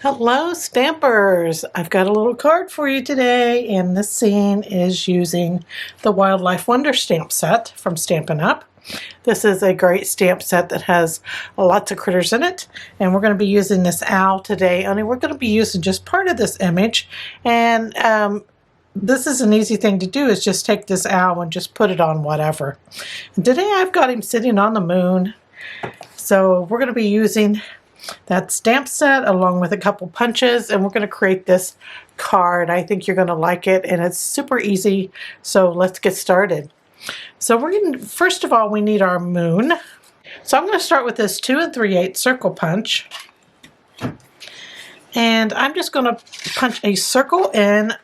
Hello Stampers! I've got a little card for you today, and this scene is using the Wildlife Wonder stamp set from Stampin' Up. This is a great stamp set that has lots of critters in it, and we're going to be using this owl today. Only we're going to be using just part of this image, and this is an easy thing to do, is just take this owl and just put it on whatever. And today I've got him sitting on the moon, so we're going to be using that stamp set along with a couple punches, and we're going to create this card. I think you're going to like it, and it's super easy, so let's get started. So we're going to, first of all, we need our moon. So I'm going to start with this 2 3/8 circle punch, and I'm just going to punch a circle in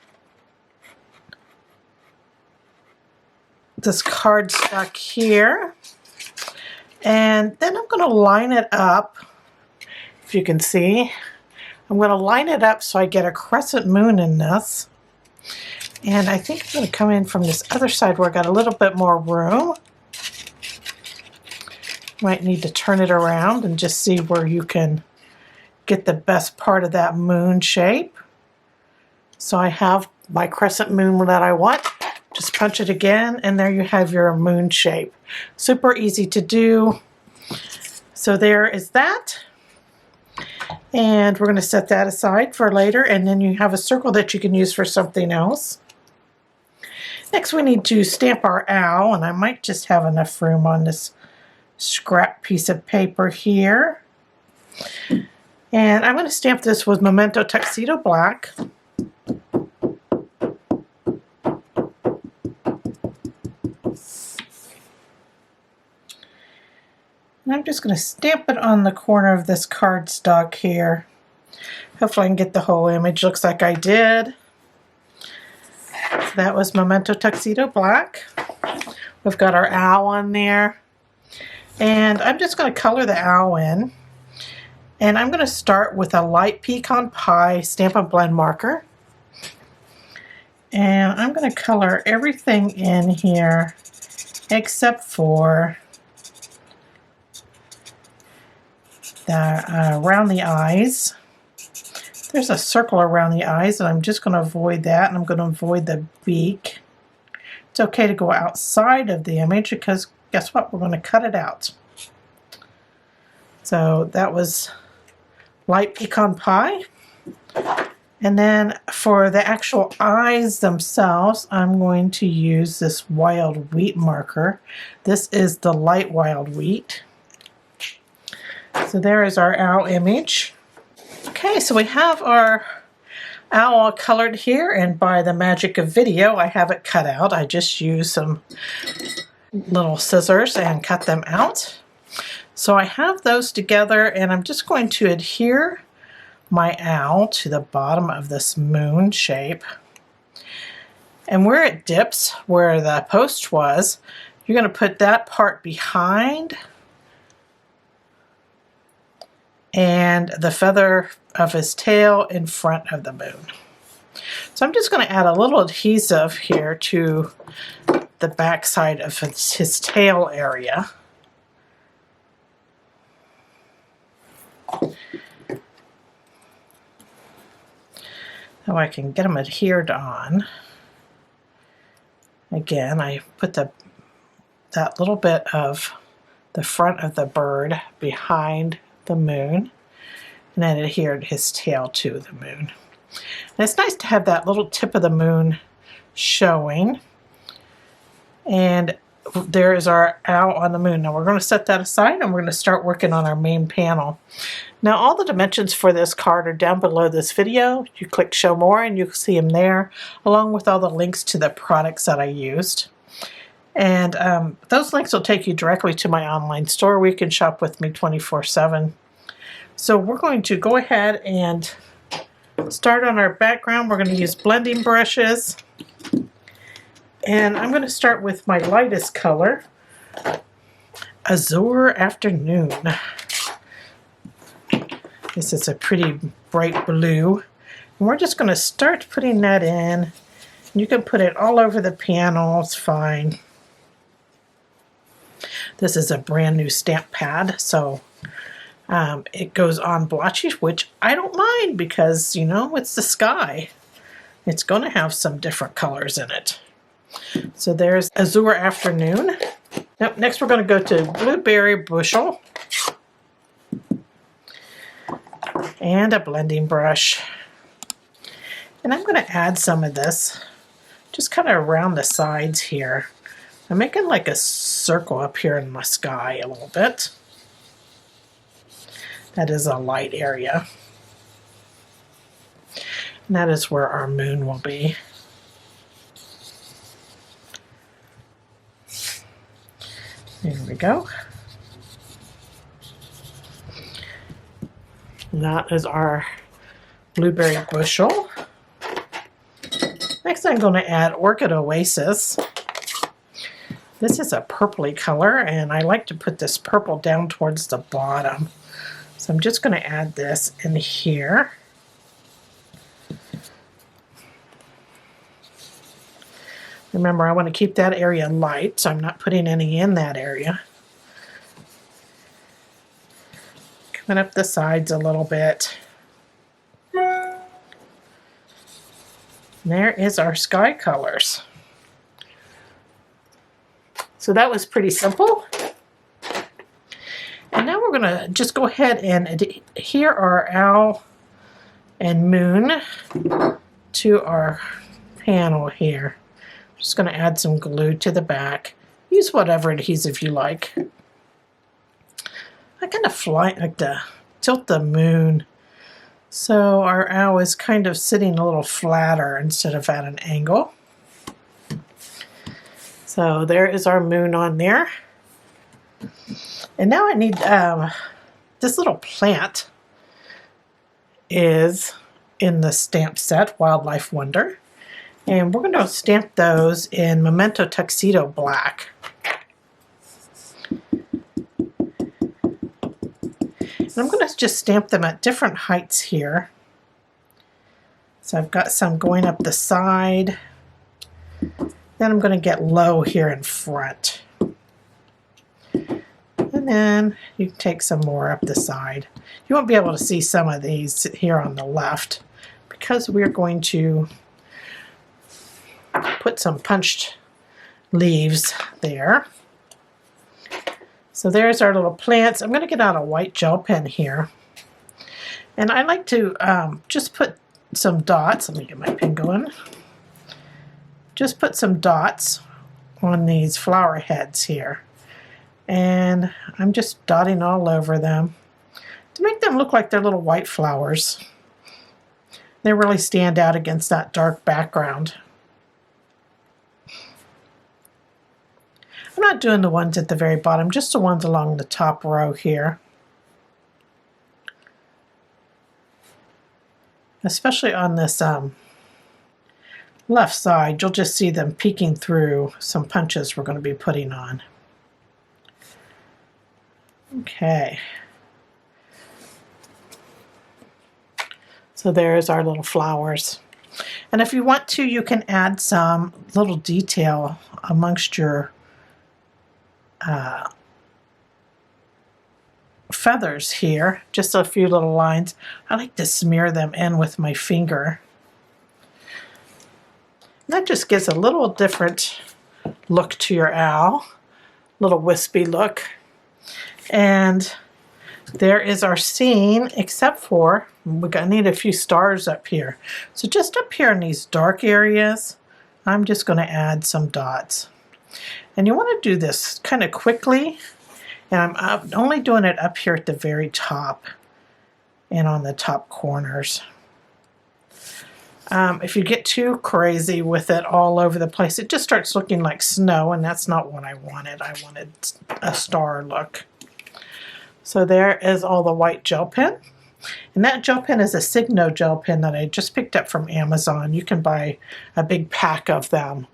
this cardstock here, and then I'm going to line it up. If you can see, I'm going to line it up so I get a crescent moon in this. And I think I'm going to come in from this other side where I got a little bit more room. Might need to turn it around and just see where you can get the best part of that moon shape. So I have my crescent moon that I want. Just punch it again, and there you have your moon shape. Super easy to do. So there is that. And we're going to set that aside for later, and then you have a circle that you can use for something else. Next we need to stamp our owl, and I might just have enough room on this scrap piece of paper here. And I'm going to stamp this with Memento Tuxedo Black. And I'm just going to stamp it on the corner of this cardstock here. Hopefully I can get the whole image. Looks like I did. So that was Memento Tuxedo Black. We've got our owl on there. And I'm just going to color the owl in. And I'm going to start with a light pecan pie Stampin' Blend marker. And I'm going to color everything in here except for around the eyes. There's a circle around the eyes, and I'm just going to avoid that, and I'm going to avoid the beak. It's okay to go outside of the image because guess what? We're going to cut it out. So that was light pecan pie. And then for the actual eyes themselves, I'm going to use this wild wheat marker. This is the light wild wheat. So there is our owl image. Okay, so we have our owl colored here, and by the magic of video, I have it cut out. I just used some little scissors and cut them out. So I have those together, and I'm just going to adhere my owl to the bottom of this moon shape. And where it dips, where the post was, you're going to put that part behind, and the feather of his tail in front of the moon. So I'm just going to add a little adhesive here to the back side of his tail area. So I can get them adhered on. Again, I put that little bit of the front of the bird behind the moon, and then adhered his tail to the moon. And it's nice to have that little tip of the moon showing. And there is our owl on the moon. Now we're going to set that aside, and we're going to start working on our main panel. Now all the dimensions for this card are down below this video. You click show more and you'll see them there, along with all the links to the products that I used. And those links will take you directly to my online store where you can shop with me 24/7. So we're going to go ahead and start on our background. We're going to use blending brushes. And I'm going to start with my lightest color, Azure Afternoon. This is a pretty bright blue. And we're just going to start putting that in. You can put it all over the panel, it's fine. This is a brand new stamp pad, so it goes on blotchy, which I don't mind because, you know, it's the sky. It's going to have some different colors in it. So there's Azure Afternoon. Now, next we're going to go to Blueberry Bushel and a blending brush. And I'm going to add some of this just kind of around the sides here. I'm making like a circle up here in my sky a little bit. That is a light area. And that is where our moon will be. There we go. And that is our Blueberry Bushel. Next I'm going to add Orchid Oasis. This is a purpley color, and I like to put this purple down towards the bottom. So I'm just going to add this in here. Remember, I want to keep that area light, so I'm not putting any in that area. Coming up the sides a little bit. And there is our sky colors. So that was pretty simple. And now we're going to just go ahead and adhere our owl and moon to our panel here. Just going to add some glue to the back. Use whatever adhesive you like. I kind of like to tilt the moon so our owl is kind of sitting a little flatter instead of at an angle. So there is our moon on there. And now I need this little plant is in the stamp set, Wildlife Wonder. And we're going to stamp those in Memento Tuxedo Black. And I'm going to just stamp them at different heights here. So I've got some going up the side. Then I'm going to get low here in front. And then you take some more up the side. You won't be able to see some of these here on the left because we're going to put some punched leaves there. So there's our little plants. I'm going to get out a white gel pen here. And I like to just put some dots. Let me get my pen going. Just put some dots on these flower heads here. And I'm just dotting all over them to make them look like they're little white flowers. They really stand out against that dark background. I'm not doing the ones at the very bottom, just the ones along the top row here. Especially on this left side, you'll just see them peeking through some punches we're going to be putting on. Okay. So there's our little flowers. And if you want to, you can add some little detail amongst your feathers here, just a few little lines. I like to smear them in with my finger. That just gives a little different look to your owl, little wispy look. And there is our scene, except for we're going to need a few stars up here. So just up here in these dark areas, I'm just going to add some dots. And you want to do this kind of quickly, and I'm only doing it up here at the very top and on the top corners. If you get too crazy with it all over the place, it just starts looking like snow, and that's not what I wanted. I wanted a star look. So there is all the white gel pen. And that gel pen is a Signo gel pen that I just picked up from Amazon. You can buy a big pack of them.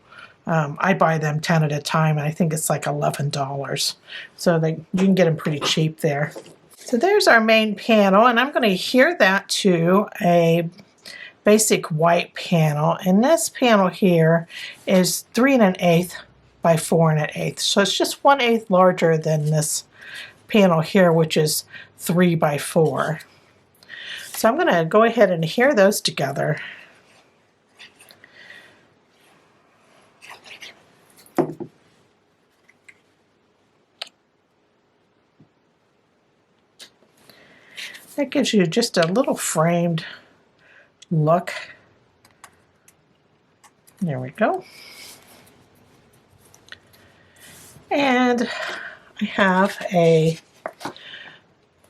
I buy them 10 at a time, and I think it's like $11. So you can get them pretty cheap there. So there's our main panel, and I'm going to adhere that to a basic white panel. And this panel here is 3 1/8 by 4 1/8. So it's just 1/8 larger than this panel here, which is 3 by 4. So I'm going to go ahead and adhere those together. That gives you just a little framed look. There we go. And I have a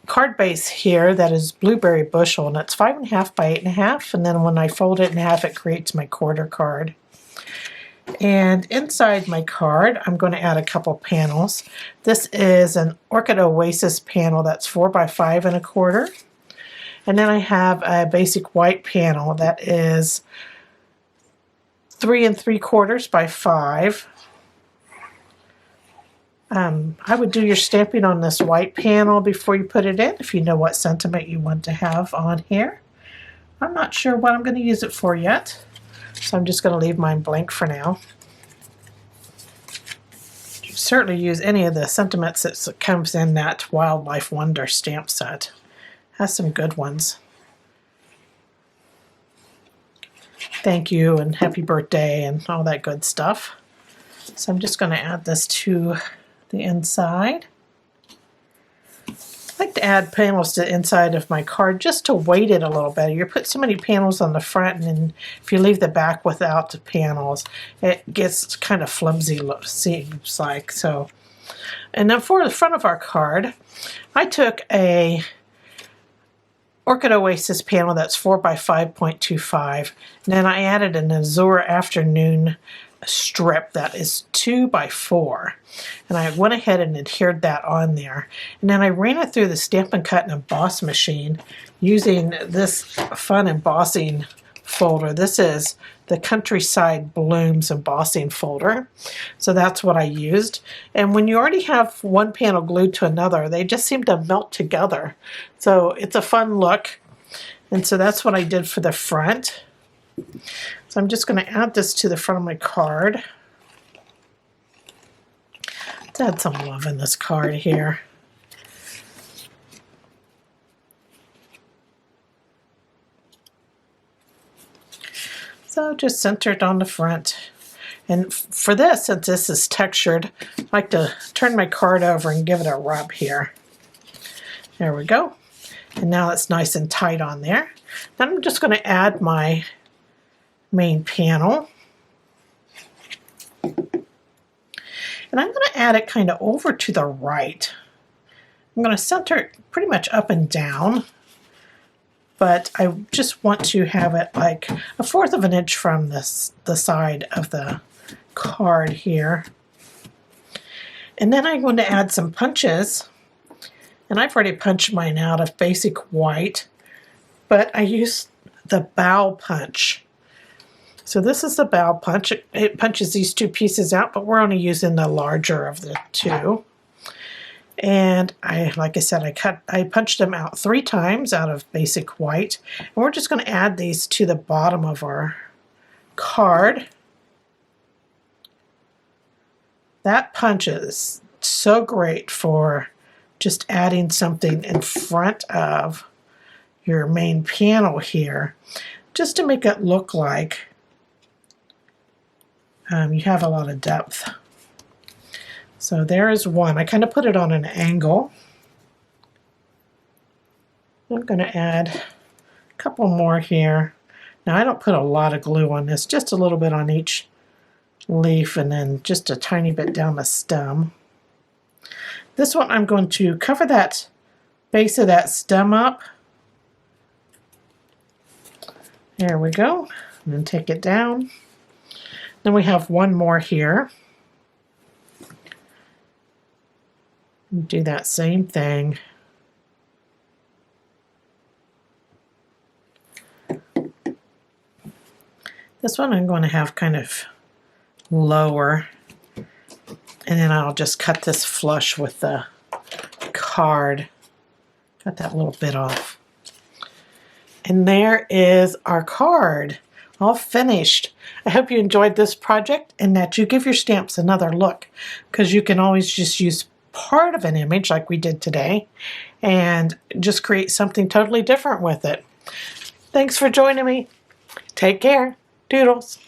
card base here that is Blueberry Bushel, and it's 5 1/2 by 8 1/2, and then when I fold it in half it creates my quarter card. And inside my card I'm going to add a couple panels. This is an Orchid Oasis panel that's 4 by 5 1/4, and then I have a basic white panel that is 3 3/4 by 5. I would do your stamping on this white panel before you put it in, if you know what sentiment you want to have on here. I'm not sure what I'm going to use it for yet, so I'm just going to leave mine blank for now. You can certainly use any of the sentiments that comes in that Wildlife Wonder stamp set. Has some good ones. Thank you and happy birthday and all that good stuff. So I'm just going to add this to the inside. I like to add panels to the inside of my card just to weight it a little better. You put so many panels on the front, and then if you leave the back without the panels, it gets kind of flimsy, seems like. So, and then for the front of our card, I took a Orchid Oasis panel that's 4 by 5.25, and then I added an Azure Afternoon strip that is 2 by 4, and I went ahead and adhered that on there, and then I ran it through the Stampin' Cut and Emboss machine using this fun embossing folder. This is the Countryside Blooms embossing folder, so that's what I used. And when you already have one panel glued to another, they just seem to melt together, so it's a fun look. And so that's what I did for the front. So I'm just going to add this to the front of my card. Let's add some love in this card here. So just center it on the front. And for this, since this is textured, I like to turn my card over and give it a rub here. There we go. And now it's nice and tight on there. Then I'm just going to add my main panel. And I'm going to add it kind of over to the right. I'm going to center it pretty much up and down, but I just want to have it like 1/4 of an inch from the side of the card here. And then I'm going to add some punches, and I've already punched mine out of basic white, but I used the Bough Punch. So this is the Bough Punch. It punches these two pieces out, but we're only using the larger of the two. And like I said, I punched them out 3 times out of basic white. And we're just going to add these to the bottom of our card. That punch is so great for just adding something in front of your main panel here, just to make it look like you have a lot of depth. So there is one. I kind of put it on an angle. I'm going to add a couple more here. Now I don't put a lot of glue on this, just a little bit on each leaf and then just a tiny bit down the stem. This one I'm going to cover that base of that stem up. There we go. And then take it down. Then we have one more here. Do that same thing. This one I'm going to have kind of lower, and then I'll just cut this flush with the card. Cut that little bit off. And there is our card. all finished. I hope you enjoyed this project and that you give your stamps another look, because you can always just use part of an image like we did today and just create something totally different with it. Thanks for joining me. Take care. Doodles.